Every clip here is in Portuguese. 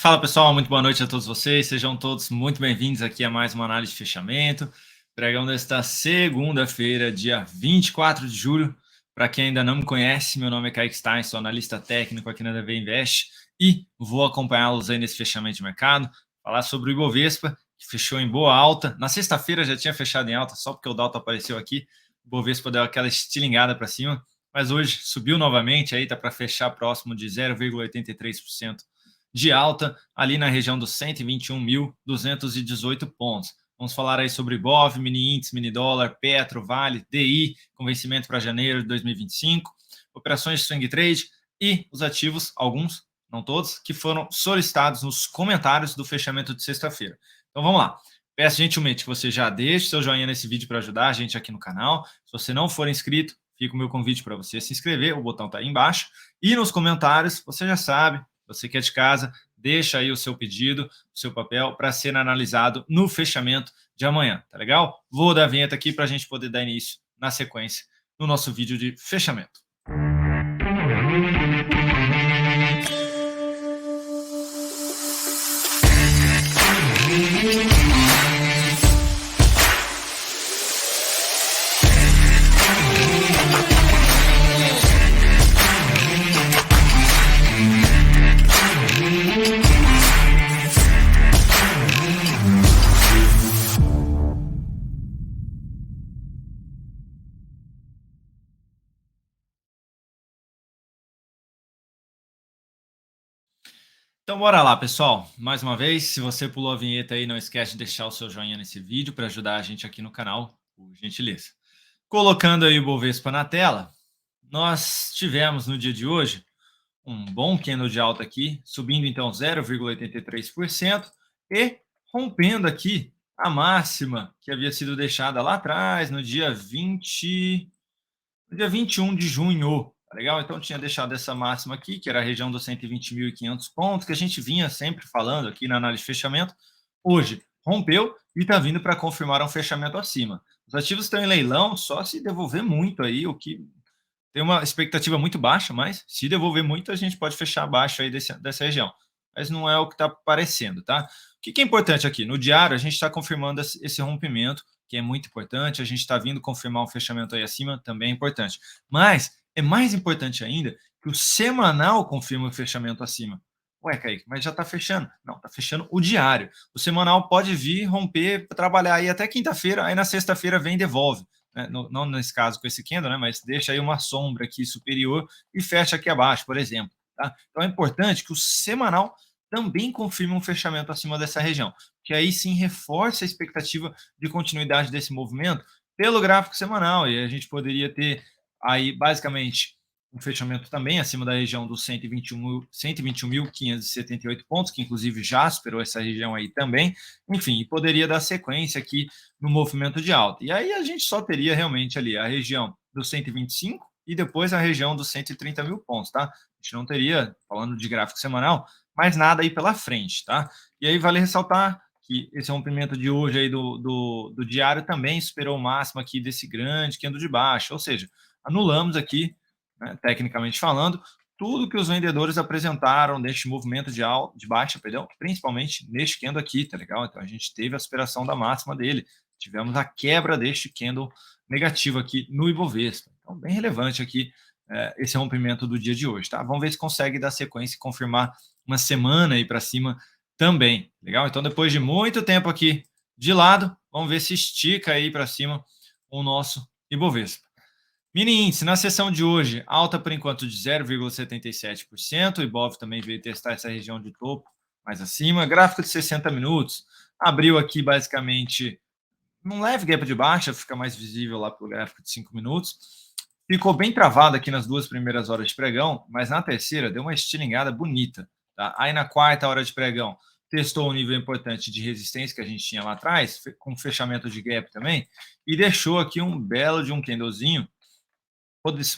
Fala pessoal, muito boa noite a todos vocês, sejam todos muito bem-vindos aqui a mais uma análise de fechamento. Pregão desta segunda-feira, dia 24 de julho. Para quem ainda não me conhece, meu nome é Kaique Stein, sou analista técnico aqui na DV Invest e vou acompanhá-los aí nesse fechamento de mercado, falar sobre o Ibovespa, que fechou em boa alta. Na sexta-feira já tinha fechado em alta, só porque o Dalton apareceu aqui, o Ibovespa deu aquela estilingada para cima, mas hoje subiu novamente, aí está para fechar próximo de 0,83% de alta, ali na região dos 121.218 pontos. Vamos falar aí sobre BOV, mini índice, mini dólar, Petro, Vale, DI, com vencimento para janeiro de 2025, operações de swing trade e os ativos, alguns, não todos, que foram solicitados nos comentários do fechamento de sexta-feira. Então vamos lá. Peço gentilmente que você já deixe seu joinha nesse vídeo para ajudar a gente aqui no canal. Se você não for inscrito, fica o meu convite para você se inscrever, o botão está aí embaixo. E nos comentários, você já sabe, você que é de casa, deixa aí o seu pedido, o seu papel para ser analisado no fechamento de amanhã, tá legal? Vou dar a vinheta aqui para a gente poder dar início na sequência no nosso vídeo de fechamento. Então bora lá, pessoal. Mais uma vez, se você pulou a vinheta aí, não esquece de deixar o seu joinha nesse vídeo para ajudar a gente aqui no canal, por gentileza. Colocando aí o Bovespa na tela, nós tivemos no dia de hoje um bom candle de alta aqui, subindo então 0,83% e rompendo aqui a máxima que havia sido deixada lá atrás, no dia 21 de junho. Tá legal? Então tinha deixado essa máxima aqui, que era a região dos 120.500 pontos, que a gente vinha sempre falando aqui na análise de fechamento. Hoje rompeu e está vindo para confirmar um fechamento acima. Os ativos estão em leilão, só se devolver muito aí, o que tem uma expectativa muito baixa, mas se devolver muito, a gente pode fechar abaixo aí dessa região. Mas não é o que está parecendo, tá? O que é importante aqui? No diário, a gente está confirmando esse rompimento, que é muito importante. A gente está vindo confirmar um fechamento aí acima, também é importante. Mas é mais importante ainda que o semanal confirma o fechamento acima. Ué, Kaique, mas já está fechando. Não, está fechando o diário. O semanal pode vir, romper, trabalhar aí até quinta-feira, aí na sexta-feira vem e devolve. Né? Não nesse caso com esse candle, né? Mas deixa aí uma sombra aqui superior e fecha aqui abaixo, por exemplo. Tá? Então é importante que o semanal também confirme um fechamento acima dessa região, que aí sim reforça a expectativa de continuidade desse movimento pelo gráfico semanal, e a gente poderia ter aí basicamente um fechamento também acima da região dos 121.578 pontos, que inclusive já superou essa região aí também, enfim, e poderia dar sequência aqui no movimento de alta. E aí a gente só teria realmente ali a região dos 125 e depois a região dos 130 mil pontos, tá? A gente não teria, falando de gráfico semanal, mais nada aí pela frente, tá? E aí vale ressaltar que esse rompimento de hoje aí do diário também superou o máximo aqui desse grande candle de baixo, ou seja, anulamos aqui, né, tecnicamente falando, tudo que os vendedores apresentaram neste movimento de baixa, principalmente neste candle aqui, tá legal? Então a gente teve a superação da máxima dele, tivemos a quebra deste candle negativo aqui no Ibovespa. Então bem relevante aqui esse rompimento do dia de hoje, tá? Vamos ver se consegue dar sequência e confirmar uma semana aí para cima também, legal? Então depois de muito tempo aqui de lado, vamos ver se estica aí para cima o nosso Ibovespa. Mini índice, na sessão de hoje, alta por enquanto de 0,77%, o Ibov também veio testar essa região de topo mais acima, gráfico de 60 minutos, abriu aqui basicamente num leve gap de baixa, fica mais visível lá pelo gráfico de 5 minutos, ficou bem travado aqui nas duas primeiras horas de pregão, mas na terceira deu uma estilingada bonita, tá? Aí na quarta hora de pregão, testou um nível importante de resistência que a gente tinha lá atrás, com fechamento de gap também, e deixou aqui um belo de um candlezinho,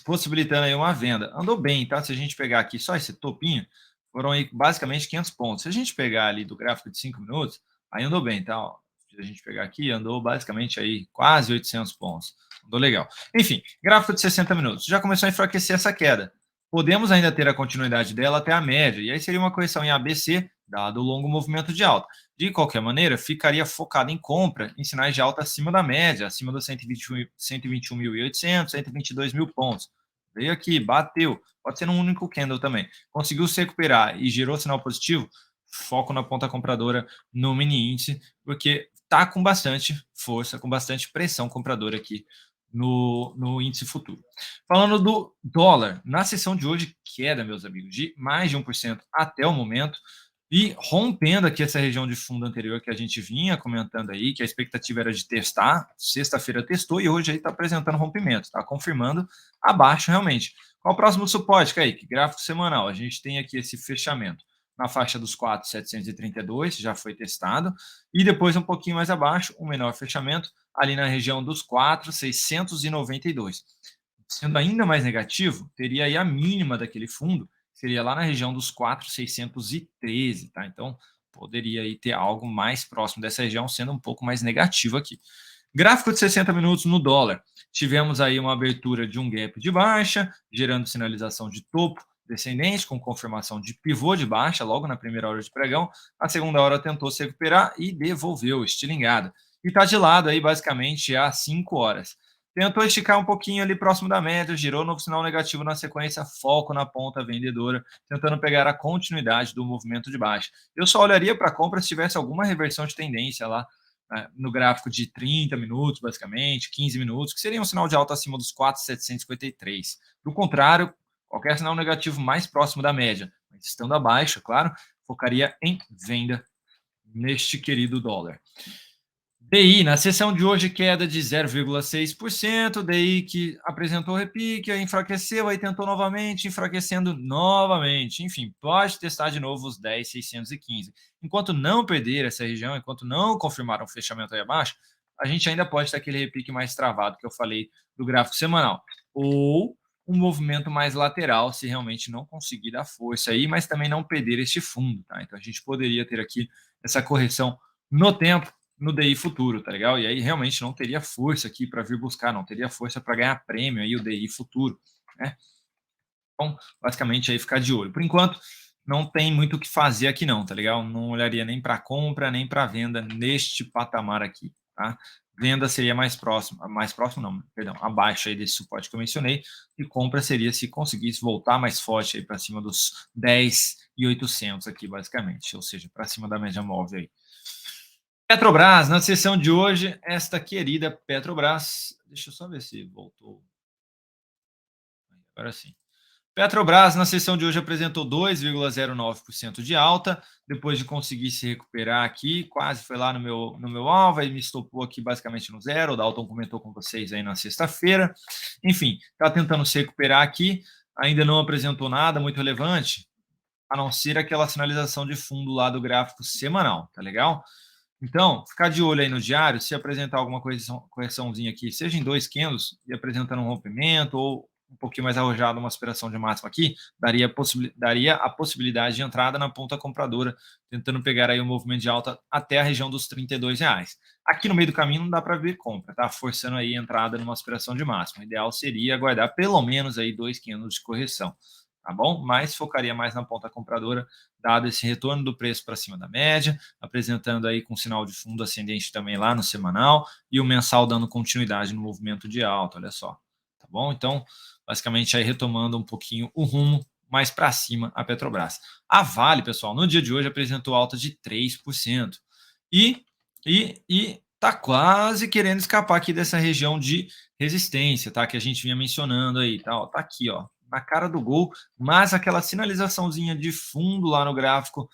possibilitando aí uma venda. Andou bem, tá? Se a gente pegar aqui só esse topinho, foram aí basicamente 500 pontos. Se a gente pegar ali do gráfico de 5 minutos, aí andou bem, tá? Ó, se a gente pegar aqui, andou basicamente aí quase 800 pontos. Andou legal. Enfim, gráfico de 60 minutos. Já começou a enfraquecer essa queda. Podemos ainda ter a continuidade dela até a média, e aí seria uma correção em ABC, dado o longo movimento de alta. De qualquer maneira, ficaria focado em compra em sinais de alta acima da média, acima dos 121.800, 122 mil pontos. Veio aqui, bateu, pode ser num único candle também. Conseguiu se recuperar e gerou sinal positivo, foco na ponta compradora no mini índice, porque está com bastante força, com bastante pressão compradora aqui no índice futuro. Falando do dólar, na sessão de hoje, queda, meus amigos, de mais de 1% até o momento, e rompendo aqui essa região de fundo anterior que a gente vinha comentando aí, que a expectativa era de testar, sexta-feira testou e hoje aí está apresentando rompimento, está confirmando abaixo realmente. Qual o próximo suporte, Kaique? Gráfico semanal, a gente tem aqui esse fechamento na faixa dos 4.732, já foi testado, e depois um pouquinho mais abaixo, um menor fechamento, ali na região dos 4.692. Sendo ainda mais negativo, teria aí a mínima daquele fundo, seria lá na região dos 4.613, tá? Então, poderia aí ter algo mais próximo dessa região, sendo um pouco mais negativo aqui. Gráfico de 60 minutos no dólar. Tivemos aí uma abertura de um gap de baixa, gerando sinalização de topo descendente, com confirmação de pivô de baixa logo na primeira hora de pregão. A segunda hora tentou se recuperar e devolveu, estilingada. E está de lado aí basicamente há 5 horas. Tentou esticar um pouquinho ali próximo da média, girou novo sinal negativo na sequência, foco na ponta vendedora, tentando pegar a continuidade do movimento de baixa. Eu só olharia para a compra se tivesse alguma reversão de tendência lá no gráfico de 30 minutos, basicamente, 15 minutos, que seria um sinal de alta acima dos 4.753. Do contrário, qualquer sinal negativo mais próximo da média, mas estando abaixo, claro, focaria em venda neste querido dólar. DI, na sessão de hoje, queda de 0,6%, DI que apresentou repique, aí enfraqueceu, aí tentou novamente, enfraquecendo novamente. Enfim, pode testar de novo os 10.615. Enquanto não perder essa região, enquanto não confirmar um fechamento aí abaixo, a gente ainda pode ter aquele repique mais travado que eu falei do gráfico semanal. Ou um movimento mais lateral, se realmente não conseguir dar força aí, mas também não perder este fundo, tá? Então a gente poderia ter aqui essa correção no tempo, no DI futuro, tá legal? E aí realmente não teria força aqui para vir buscar, não teria força para ganhar prêmio aí o DI futuro, né? Então, basicamente aí ficar de olho. Por enquanto, não tem muito o que fazer aqui não, tá legal? Não olharia nem para compra, nem para venda neste patamar aqui, tá? Venda seria mais próximo não, perdão, abaixo aí desse suporte que eu mencionei, e compra seria se conseguisse voltar mais forte aí para cima dos 10.800 aqui, basicamente, ou seja, para cima da média móvel aí. Petrobras, na sessão de hoje, esta querida Petrobras, deixa eu só ver se voltou. Agora sim. Petrobras, na sessão de hoje, apresentou 2,09% de alta, depois de conseguir se recuperar aqui, quase foi lá no meu alvo, aí me estopou aqui basicamente no zero, o Dalton comentou com vocês aí na sexta-feira. Enfim, está tentando se recuperar aqui, ainda não apresentou nada muito relevante, a não ser aquela sinalização de fundo lá do gráfico semanal, tá legal? Então, ficar de olho aí no diário, se apresentar alguma correçãozinha aqui, seja em 2 candles e apresentando um rompimento ou um pouquinho mais arrojado, uma aspiração de máxima aqui, daria a possibilidade de entrada na ponta compradora, tentando pegar aí o movimento de alta até a região dos R$ 32. Aqui no meio do caminho não dá para ver compra, tá? Forçando aí a entrada numa aspiração de máxima. O ideal seria aguardar pelo menos aí 2 candles de correção, tá bom? Mas focaria mais na ponta compradora, dado esse retorno do preço para cima da média, apresentando aí com sinal de fundo ascendente também lá no semanal, e o mensal dando continuidade no movimento de alta, olha só, tá bom? Então, basicamente aí retomando um pouquinho o rumo mais para cima a Petrobras. A Vale, pessoal, no dia de hoje apresentou alta de 3%. E tá quase querendo escapar aqui dessa região de resistência, tá? Que a gente vinha mencionando aí, tá? Ó, tá aqui, ó, na cara do gol, mas aquela sinalizaçãozinha de fundo lá no gráfico,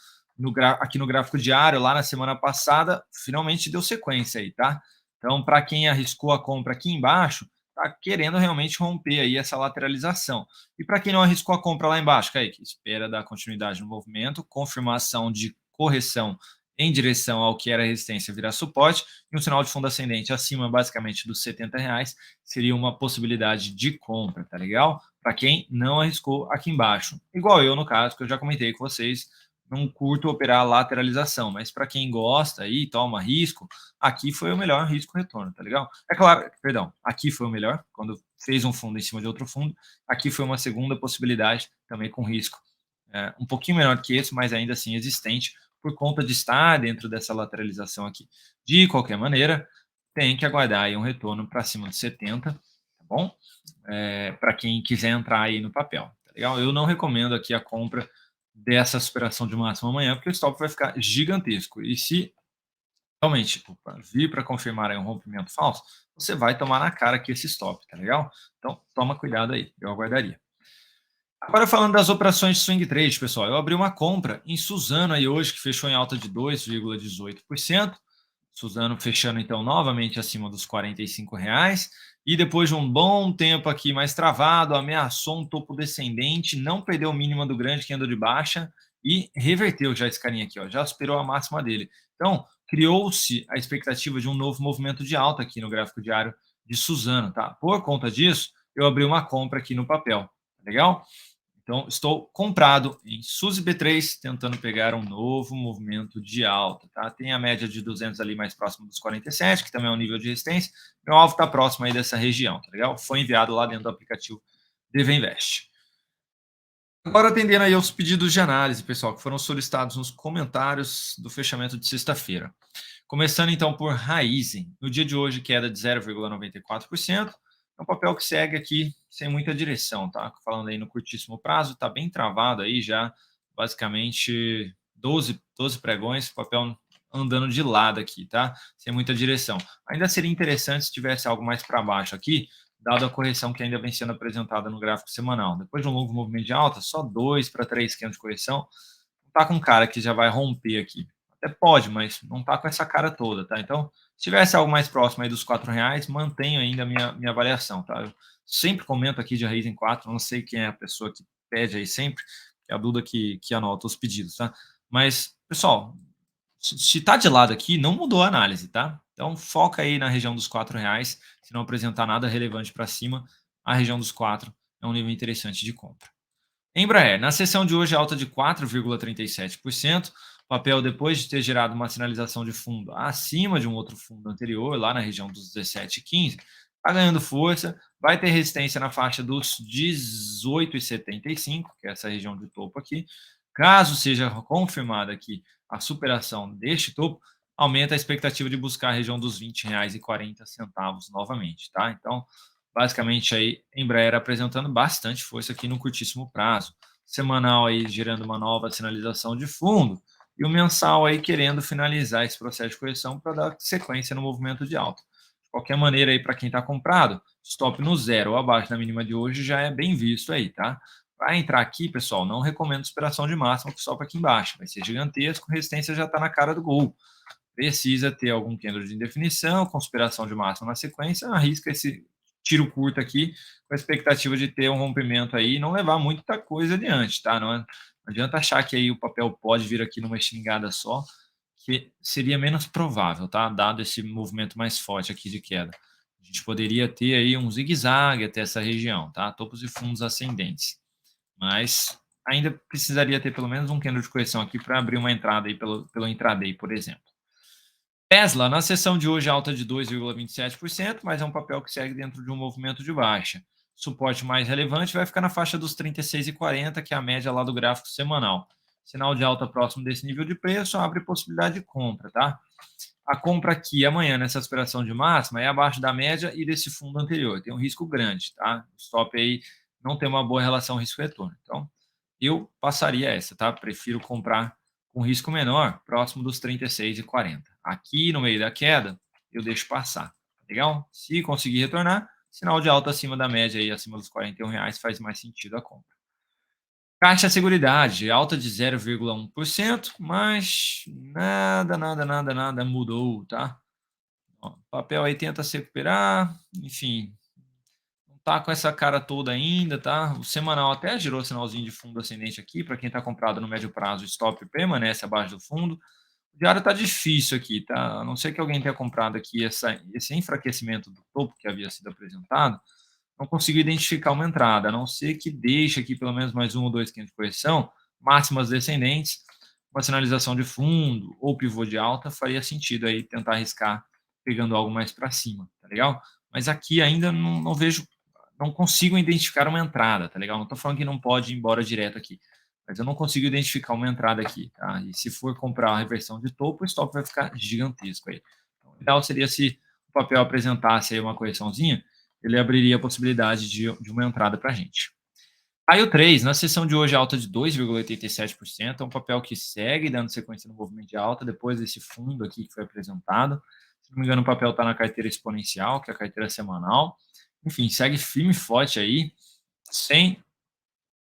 aqui no gráfico diário, lá na semana passada, finalmente deu sequência aí, tá? Então, para quem arriscou a compra aqui embaixo, tá querendo realmente romper aí essa lateralização. E para quem não arriscou a compra lá embaixo, Kaique, espera dar continuidade no movimento, confirmação de correção em direção ao que era resistência virar suporte, e um sinal de fundo ascendente acima basicamente dos R$ 70 seria uma possibilidade de compra, tá legal? Para quem não arriscou aqui embaixo. Igual eu, no caso, que eu já comentei com vocês, não curto operar lateralização, mas para quem gosta e toma risco, aqui foi o melhor risco-retorno, tá legal? É claro, perdão, aqui foi o melhor, quando fez um fundo em cima de outro fundo, aqui foi uma segunda possibilidade, também com risco um pouquinho menor que esse, mas ainda assim existente, por conta de estar dentro dessa lateralização aqui. De qualquer maneira, tem que aguardar aí um retorno para cima de 70, tá bom? Para quem quiser entrar aí no papel, tá legal? Eu não recomendo aqui a compra dessa superação de máximo amanhã, porque o stop vai ficar gigantesco. E se realmente vir para confirmar aí um rompimento falso, você vai tomar na cara aqui esse stop, tá legal? Então, toma cuidado aí, eu aguardaria. Agora falando das operações de swing trade, pessoal, eu abri uma compra em Suzano aí hoje, que fechou em alta de 2,18%. Suzano fechando então novamente acima dos R$ 45. E depois de um bom tempo aqui mais travado, ameaçou um topo descendente, não perdeu o mínimo do grande que andou de baixa e reverteu já esse carinha aqui, ó, já superou a máxima dele. Então, criou-se a expectativa de um novo movimento de alta aqui no gráfico diário de Suzano, tá? Por conta disso, eu abri uma compra aqui no papel, tá legal? Então, estou comprado em SUSI B3, tentando pegar um novo movimento de alta, tá? Tem a média de 200 ali mais próximo dos 47, que também é um nível de resistência. Meu alvo está próximo aí dessa região, tá legal? Foi enviado lá dentro do aplicativo DVinvest. Agora, atendendo aí aos pedidos de análise, pessoal, que foram solicitados nos comentários do fechamento de sexta-feira. Começando então por Raizen. No dia de hoje, queda de 0,94%. É um papel que segue aqui sem muita direção, tá? Falando aí no curtíssimo prazo, tá bem travado aí já, basicamente 12 pregões, papel andando de lado aqui, tá? Sem muita direção. Ainda seria interessante se tivesse algo mais para baixo aqui, dado a correção que ainda vem sendo apresentada no gráfico semanal. Depois de um longo movimento de alta, só 2 para 3 esquemas de correção, tá com cara que já vai romper aqui. Até pode, mas não tá com essa cara toda, tá? Então, se tivesse algo mais próximo aí dos R$ 4, mantenho ainda a minha avaliação, tá? Eu sempre comento aqui de Raizen 4, não sei quem é a pessoa que pede aí sempre, é a Duda que anota os pedidos, tá? Mas, pessoal, se tá de lado aqui, não mudou a análise, tá? Então, foca aí na região dos R$ 4, se não apresentar nada relevante para cima, a região dos 4 é um nível interessante de compra. Embraer, na sessão de hoje, alta de 4,37%. O papel, depois de ter gerado uma sinalização de fundo acima de um outro fundo anterior, lá na região dos 17,15, está ganhando força, vai ter resistência na faixa dos 18,75, que é essa região de topo aqui. Caso seja confirmada aqui a superação deste topo, aumenta a expectativa de buscar a região dos R$ 20,40 novamente, tá? Então, basicamente aí Embraer apresentando bastante força aqui no curtíssimo prazo. Semanal aí gerando uma nova sinalização de fundo e o mensal aí querendo finalizar esse processo de correção para dar sequência no movimento de alta. De qualquer maneira aí para quem está comprado, stop no zero ou abaixo da mínima de hoje já é bem visto aí, tá? Para entrar aqui, pessoal, não recomendo superação de máxima que sobe aqui embaixo, vai ser gigantesco, resistência já está na cara do gol. Precisa ter algum candle de indefinição, conspiração de máxima na sequência, arrisca esse tiro curto aqui, com a expectativa de ter um rompimento aí e não levar muita coisa adiante, tá? Não adianta achar que aí o papel pode vir aqui numa xingada só, que seria menos provável, tá? Dado esse movimento mais forte aqui de queda. A gente poderia ter aí um zigue-zague até essa região, tá? Topos e fundos ascendentes. Mas ainda precisaria ter pelo menos um candle de correção aqui para abrir uma entrada aí pelo intraday, por exemplo. Tesla, na sessão de hoje, alta de 2,27%, mas é um papel que segue dentro de um movimento de baixa. Suporte mais relevante vai ficar na faixa dos 36,40, que é a média lá do gráfico semanal. Sinal de alta próximo desse nível de preço abre possibilidade de compra, tá? A compra aqui amanhã nessa aspiração de máxima é abaixo da média e desse fundo anterior. Tem um risco grande, tá? O stop aí não tem uma boa relação risco-retorno. Então, eu passaria essa, tá? Prefiro comprar com risco menor, próximo dos 36,40. Aqui no meio da queda, eu deixo passar, tá legal? Se conseguir retornar, sinal de alta acima da média aí, acima dos R$ 41, faz mais sentido a compra. Caixa Seguridade, alta de 0,1%, mas nada mudou, tá? Ó, o papel aí tenta se recuperar, enfim, não tá com essa cara toda ainda, tá? O semanal até girou sinalzinho de fundo ascendente aqui, para quem está comprado no médio prazo, o stop permanece abaixo do fundo. O diário tá difícil aqui, tá? A não ser que alguém tenha comprado aqui esse enfraquecimento do topo que havia sido apresentado, não consigo identificar uma entrada, a não ser que deixe aqui pelo menos mais um ou dois cantos de correção, máximas descendentes, uma sinalização de fundo ou pivô de alta, faria sentido aí tentar arriscar pegando algo mais para cima, tá legal? Mas aqui ainda não vejo, não consigo identificar uma entrada, tá legal? Não estou falando que não pode ir embora direto aqui, mas eu não consigo identificar uma entrada aqui, tá? E se for comprar a reversão de topo, o stop vai ficar gigantesco aí. Então, o ideal seria se o papel apresentasse aí uma correçãozinha, ele abriria a possibilidade de uma entrada para a gente. Aí o 3, na sessão de hoje, alta de 2,87%, é um papel que segue dando sequência no movimento de alta, depois desse fundo aqui que foi apresentado. Se não me engano, o papel está na carteira exponencial, que é a carteira semanal. Enfim, segue firme e forte aí, sem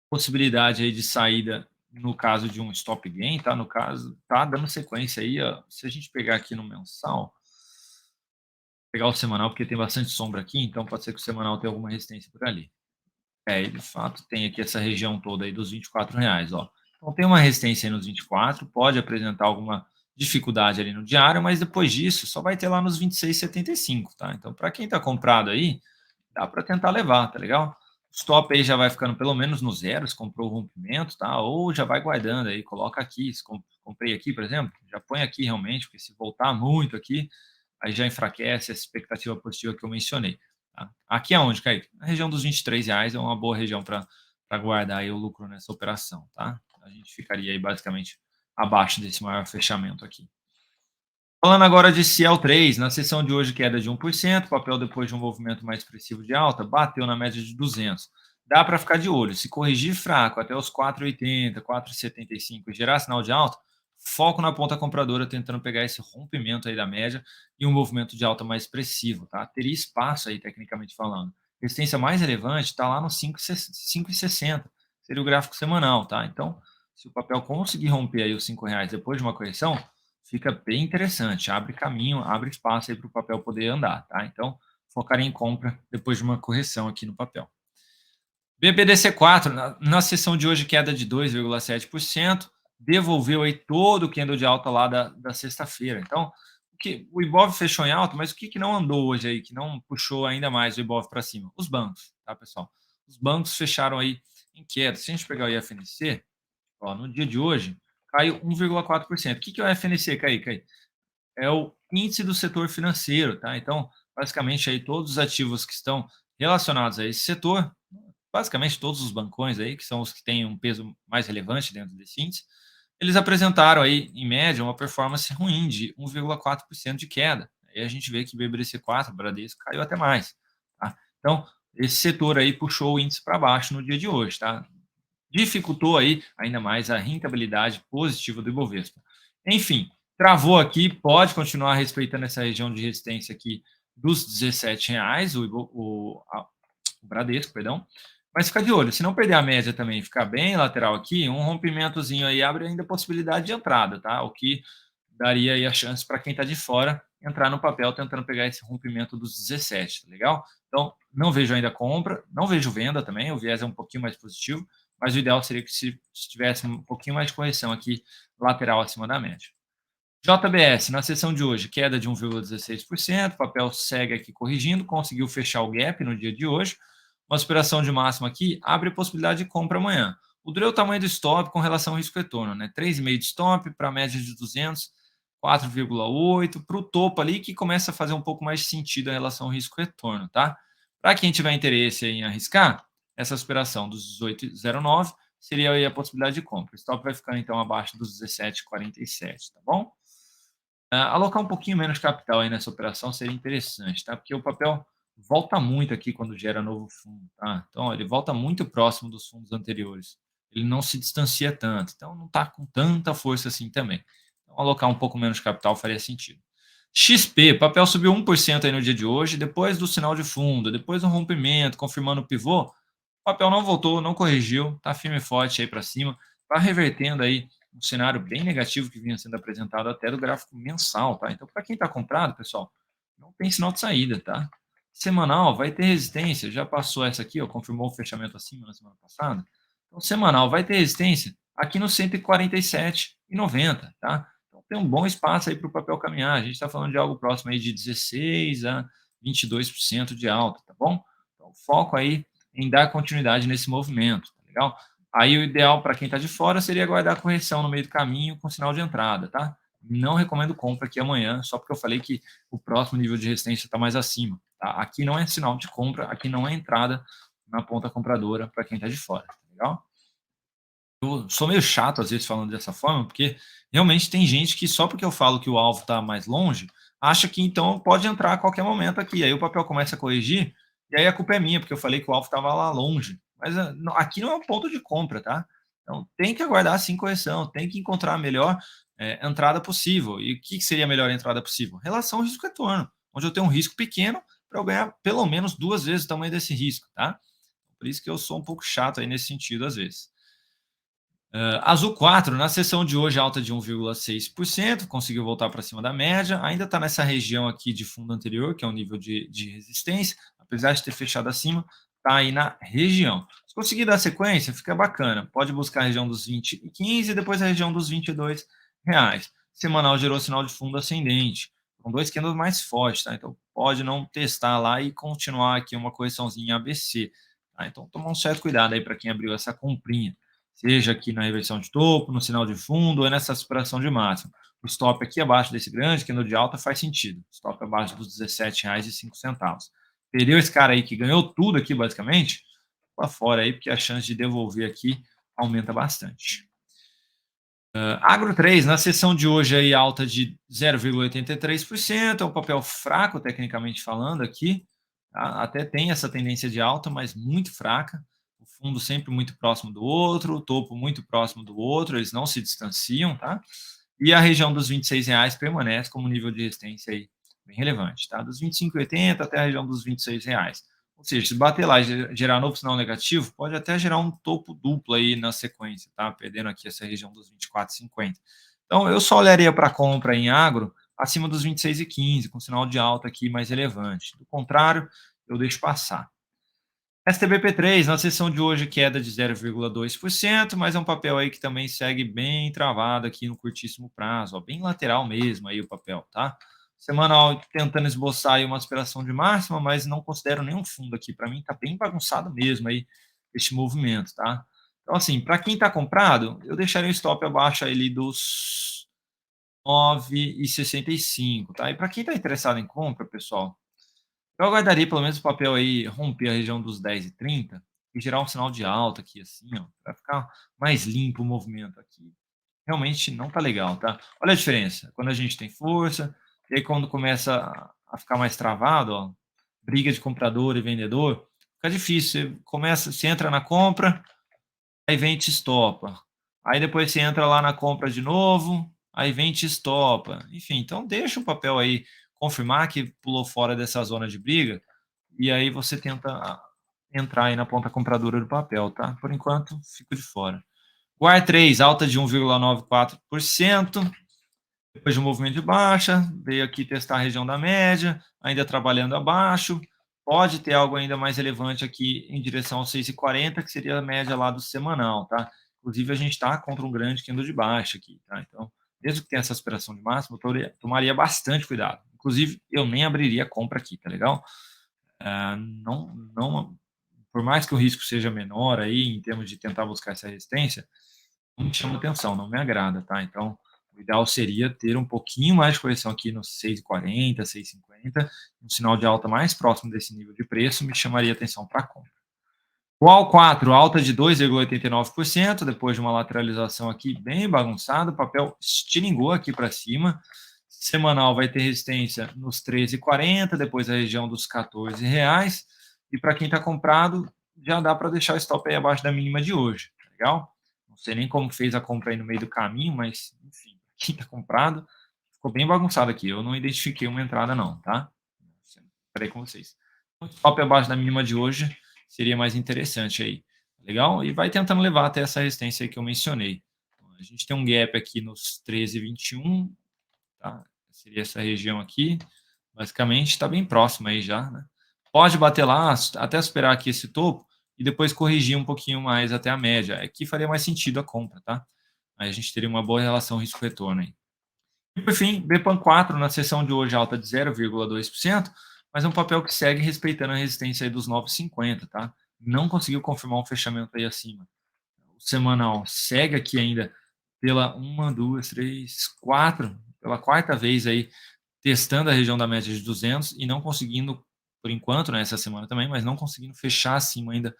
possibilidade aí de saída no caso de um stop gain, tá? No caso, tá dando sequência aí, ó. Se a gente pegar aqui no mensal, pegar o semanal, porque tem bastante sombra aqui, então pode ser que o semanal tenha alguma resistência por ali. É, e de fato tem aqui essa região toda aí dos R$ 24, ó. Então tem uma resistência aí nos 24, pode apresentar alguma dificuldade ali no diário, mas depois disso só vai ter lá nos 26,75, tá? Então para quem tá comprado aí, dá para tentar levar, tá legal? O stop aí já vai ficando pelo menos no zero, se comprou o rompimento, tá? Ou já vai guardando aí, coloca aqui, se comprei aqui, por exemplo, já põe aqui realmente, porque se voltar muito aqui, aí já enfraquece essa expectativa positiva que eu mencionei. Tá? Aqui é onde, Kaique? Na região dos R$ 23 é uma boa região para guardar aí o lucro nessa operação, tá? A gente ficaria aí basicamente abaixo desse maior fechamento aqui. Falando agora de CL3, na sessão de hoje queda de 1%, papel depois de um movimento mais expressivo de alta, bateu na média de 200. Dá para ficar de olho, se corrigir fraco até os 4,80, 4,75 e gerar sinal de alta, foco na ponta compradora tentando pegar esse rompimento aí da média e um movimento de alta mais expressivo, tá? Teria espaço aí, tecnicamente falando. Resistência mais relevante está lá no 5,60, seria o gráfico semanal, tá? Então, se o papel conseguir romper aí os R$ 5 depois de uma correção, fica bem interessante, abre caminho, abre espaço aí para o papel poder andar, tá? Então, focar em compra depois de uma correção aqui no papel. BBDC4, na sessão de hoje, queda de 2,7%, devolveu aí todo o candle de alta lá da sexta-feira. Então, o Ibov fechou em alta, mas o que não andou hoje aí, que não puxou ainda mais o Ibov para cima? Os bancos, tá, pessoal? Os bancos fecharam aí em queda. Se a gente pegar o IFNC, ó, no dia de hoje, caiu 1,4%. O que é o FNC, Kaique? É o índice do setor financeiro, tá? Então, basicamente, aí todos os ativos que estão relacionados a esse setor, basicamente todos os bancões aí, que são os que têm um peso mais relevante dentro desse índice, eles apresentaram aí, em média, uma performance ruim de 1,4% de queda. Aí a gente vê que BBDC4, Bradesco, caiu até mais, tá? Então, esse setor aí puxou o índice para baixo no dia de hoje, tá? Dificultou aí ainda mais a rentabilidade positiva do Ibovespa. Enfim, travou aqui, pode continuar respeitando essa região de resistência aqui dos R$ 17, o Bradesco, perdão, mas fica de olho, se não perder a média também, ficar bem lateral aqui, um rompimentozinho aí abre ainda a possibilidade de entrada, tá? O que daria aí a chance para quem está de fora entrar no papel tentando pegar esse rompimento dos 17, tá legal? Então, não vejo ainda compra, não vejo venda também, o viés é um pouquinho mais positivo, mas o ideal seria que se tivesse um pouquinho mais de correção aqui lateral acima da média. JBS, na sessão de hoje, queda de 1,16%, o papel segue aqui corrigindo, conseguiu fechar o gap no dia de hoje. Uma aspiração de máxima aqui abre possibilidade de compra amanhã. O duro é o tamanho do stop com relação ao risco-retorno, né? 3,5 de stop para a média de 200, 4,8 para o topo ali, que começa a fazer um pouco mais de sentido em relação ao risco-retorno, tá? Para quem tiver interesse em arriscar, essa aspiração dos 18,09 seria aí a possibilidade de compra. O stop vai ficando então abaixo dos 17,47, tá bom? Alocar um pouquinho menos capital aí nessa operação seria interessante, tá? Porque o papel volta muito aqui quando gera novo fundo, tá? Então, ele volta muito próximo dos fundos anteriores. Ele não se distancia tanto, então não está com tanta força assim também. Então, alocar um pouco menos capital faria sentido. XP, papel subiu 1% aí no dia de hoje, depois do sinal de fundo, depois do rompimento, confirmando o pivô, o papel não voltou, não corrigiu, está firme e forte aí para cima, está revertendo aí um cenário bem negativo que vinha sendo apresentado até do gráfico mensal, tá? Então, para quem está comprado, pessoal, não tem sinal de saída, tá? Semanal vai ter resistência, já passou essa aqui, ó, confirmou o fechamento acima na semana passada. Então, semanal vai ter resistência aqui no 147,90, tá? Então, tem um bom espaço aí para o papel caminhar. A gente está falando de algo próximo aí de 16 a 22% de alta, tá bom? Então, foco aí em dar continuidade nesse movimento, tá legal? Aí o ideal para quem está de fora seria aguardar a correção no meio do caminho com sinal de entrada, tá? Não recomendo compra aqui amanhã, só porque eu falei que o próximo nível de resistência está mais acima. Tá? Aqui não é sinal de compra, aqui não é entrada na ponta compradora para quem está de fora, tá legal? Eu sou meio chato, às vezes, falando dessa forma, porque realmente tem gente que só porque eu falo que o alvo está mais longe, acha que então pode entrar a qualquer momento aqui. Aí o papel começa a corrigir, e aí a culpa é minha, porque eu falei que o alvo estava lá longe. Mas aqui não é um ponto de compra, tá? Então tem que aguardar sim correção, tem que encontrar a melhor entrada possível. E o que seria a melhor entrada possível? Relação risco-retorno, onde eu tenho um risco pequeno para eu ganhar pelo menos 2 vezes o tamanho desse risco, tá? Por isso que eu sou um pouco chato aí nesse sentido, às vezes. Azul 4, na sessão de hoje, alta de 1,6%, conseguiu voltar para cima da média, ainda está nessa região aqui de fundo anterior, que é o nível de resistência, apesar de ter fechado acima, está aí na região. Se conseguir dar sequência, fica bacana, pode buscar a região dos 20 e 15 e depois a região dos R$ 22. Semanal gerou sinal de fundo ascendente, com 2 candles mais fortes, tá? Então pode não testar lá e continuar aqui uma correçãozinha em ABC, tá? Então tomar um certo cuidado aí para quem abriu essa comprinha, seja aqui na reversão de topo, no sinal de fundo ou nessa superação de máximo. O stop aqui abaixo desse grande, que no de alta faz sentido. Stop abaixo dos R$ 17,05. Perdeu esse cara aí que ganhou tudo aqui, basicamente, para fora aí, porque a chance de devolver aqui aumenta bastante. Agro 3, na sessão de hoje aí alta de 0,83%, é um papel fraco tecnicamente falando aqui, tá? Até tem essa tendência de alta, mas muito fraca, o fundo sempre muito próximo do outro, o topo muito próximo do outro, eles não se distanciam, tá? E a região dos R$ 26 permanece como nível de resistência aí bem relevante, tá? Dos 25,80 até a região dos R$ 26. Ou seja, se bater lá e gerar novo sinal negativo, pode até gerar um topo duplo aí na sequência, tá? Perdendo aqui essa região dos 24,50. Então, eu só olharia para compra em agro acima dos 26,15, com sinal de alta aqui mais relevante. Do contrário, eu deixo passar. STBP3, na sessão de hoje, queda de 0,2%, mas é um papel aí que também segue bem travado aqui no curtíssimo prazo, ó, bem lateral mesmo aí o papel, tá? Semanal tentando esboçar aí uma aspiração de máxima, mas não considero nenhum fundo aqui. Para mim tá bem bagunçado mesmo aí este movimento, tá? Então, assim, para quem tá comprado, eu deixaria o stop abaixo ali dos 9,65, tá? E para quem tá interessado em compra, pessoal, eu aguardaria pelo menos o papel aí romper a região dos 10,30 e gerar um sinal de alta aqui, assim, ó, para ficar mais limpo o movimento aqui. Realmente não tá legal, tá? Olha a diferença. Quando a gente tem força, e aí quando começa a ficar mais travado, ó, briga de comprador e vendedor, fica difícil. Você começa, você entra na compra, aí vem e te estopa. Aí depois você entra lá na compra de novo, aí vem e te estopa. Enfim, então deixa o papel aí confirmar que pulou fora dessa zona de briga e aí você tenta entrar aí na ponta compradora do papel, tá? Por enquanto, fico de fora. Guar 3, alta de 1,94%. Depois de um movimento de baixa, veio aqui testar a região da média, ainda trabalhando abaixo. Pode ter algo ainda mais relevante aqui em direção ao 6,40, que seria a média lá do semanal, tá? Inclusive, a gente está contra um grande candle de baixa aqui, tá? Então, mesmo que tenha essa aspiração de máximo, eu tomaria bastante cuidado. Inclusive, eu nem abriria compra aqui, tá legal? Não, por mais que o risco seja menor aí, em termos de tentar buscar essa resistência, não me chama atenção, não me agrada, tá? Então, o ideal seria ter um pouquinho mais de correção aqui nos 6,40, 6,50, um sinal de alta mais próximo desse nível de preço me chamaria atenção para compra. O AL4, alta de 2,89%, depois de uma lateralização aqui bem bagunçada, o papel estilingou aqui para cima. Semanal vai ter resistência nos 13,40, depois a região dos R$ 14. E para quem está comprado, já dá para deixar o stop aí abaixo da mínima de hoje, tá legal? Não sei nem como fez a compra aí no meio do caminho, mas enfim, quem está comprado, ficou bem bagunçado aqui. Eu não identifiquei uma entrada não, tá? Esperei com vocês. O stop abaixo da mínima de hoje seria mais interessante aí, legal? E vai tentando levar até essa resistência aí que eu mencionei. A gente tem um gap aqui nos 13,21, tá? Seria essa região aqui, basicamente está bem próximo aí já, né? Pode bater lá, até superar aqui esse topo e depois corrigir um pouquinho mais até a média. Aqui faria mais sentido a compra, tá? Aí a gente teria uma boa relação risco-retorno aí. E por fim, BPAN 4 na sessão de hoje alta de 0,2%, mas é um papel que segue respeitando a resistência aí dos 9,50, tá? Não conseguiu confirmar um fechamento aí acima. O semanal segue aqui ainda pela 1, 2, 3, 4, pela quarta vez aí, testando a região da média de 200 e não conseguindo, por enquanto, né, essa semana também, mas não conseguindo fechar acima ainda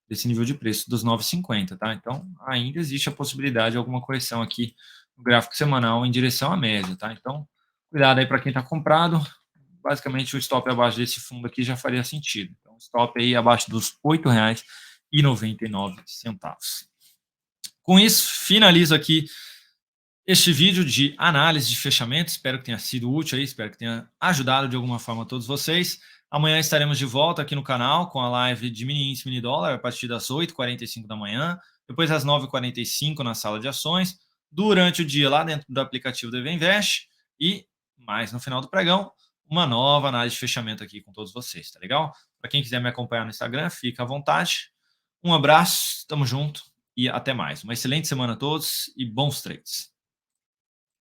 desse nível de preço dos 9,50, tá? Então, ainda existe a possibilidade de alguma correção aqui no gráfico semanal em direção à média, tá? Então, cuidado aí para quem está comprado. Basicamente, o stop abaixo desse fundo aqui já faria sentido. Então, stop aí abaixo dos R$ 8,99. Com isso, finalizo aqui este vídeo de análise de fechamento. Espero que tenha sido útil aí, espero que tenha ajudado de alguma forma a todos vocês. Amanhã estaremos de volta aqui no canal com a live de mini índice, mini dólar a partir das 8h45 da manhã, depois às 9h45 na sala de ações, durante o dia lá dentro do aplicativo do Invest e mais no final do pregão, uma nova análise de fechamento aqui com todos vocês, tá legal? Para quem quiser me acompanhar no Instagram, fica à vontade. Um abraço, tamo junto e até mais. Uma excelente semana a todos e bons trades.